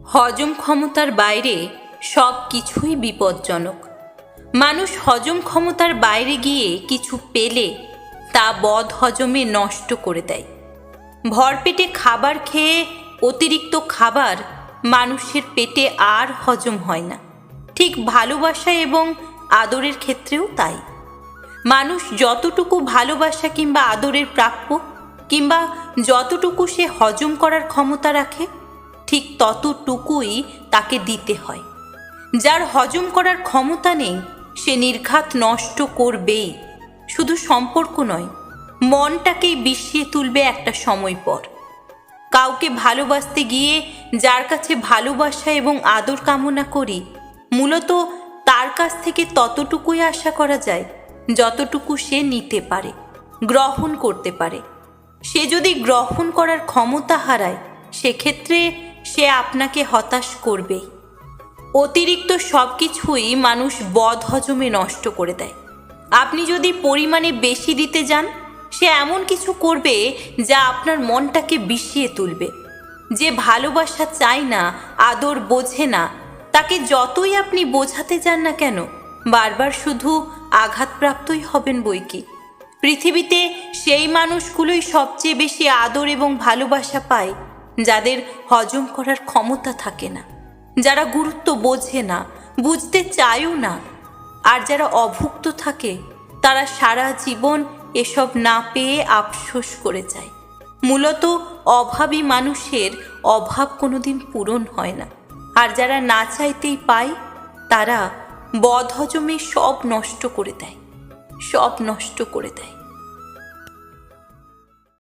হজম ক্ষমতার বাইরে সব কিছুই বিপজ্জনক। মানুষ হজম ক্ষমতার বাইরে গিয়ে কিছু পেলে তা বদ হজমে নষ্ট করে দেয়। ভরপেটে খাবার খেয়ে অতিরিক্ত খাবার মানুষের পেটে আর হজম হয় না। ঠিক ভালোবাসা এবং আদরের ক্ষেত্রেও তাই। মানুষ যতটুকু ভালোবাসা কিংবা আদরের প্রাপ্য কিংবা যতটুকু সে হজম করার ক্ষমতা রাখে, ঠিক ততটুকুই তাকে দিতে হয়। যার হজম করার ক্ষমতা নেই সে নির্ঘাত নষ্ট করবেই। শুধু সম্পর্ক নয়, মনটাকেই বিষিয়ে তুলবে একটা সময় পর। কাউকে ভালোবাসতে গিয়ে যার কাছে ভালোবাসা এবং আদর কামনা করি, মূলত তার কাছ থেকে ততটুকুই আশা করা যায় যতটুকু সে নিতে পারে, গ্রহণ করতে পারে। সে যদি গ্রহণ করার ক্ষমতা হারায়, সেক্ষেত্রে সে আপনাকে হতাশ করবেই। অতিরিক্ত সব কিছুই মানুষ বদ হজমে নষ্ট করে দেয়। আপনি যদি পরিমাণে বেশি দিতে যান, সে এমন কিছু করবে যা আপনার মনটাকে বিষিয়ে তুলবে। যে ভালোবাসা চায় না, আদর বোঝে না, তাকে যতই আপনি বোঝাতে যান না কেন, বারবার শুধু আঘাতপ্রাপ্তই হবেন বৈকি। পৃথিবীতে সেই মানুষগুলোই সবচেয়ে বেশি আদর এবং ভালোবাসা পায় যাদের হজম করার ক্ষমতা থাকে না, যারা গুরুত্ব বোঝে না, বুঝতে চায়ও না। আর যারা অভুক্ত থাকে তারা সারা জীবন এসব না পেয়ে আফসোস করে যায়। মূলত অভাবী মানুষের অভাব কোনোদিন পূরণ হয় না। আর যারা না চাইতেই পায়, তারা বদহজমে সব নষ্ট করে দেয়, সব নষ্ট করে দেয়।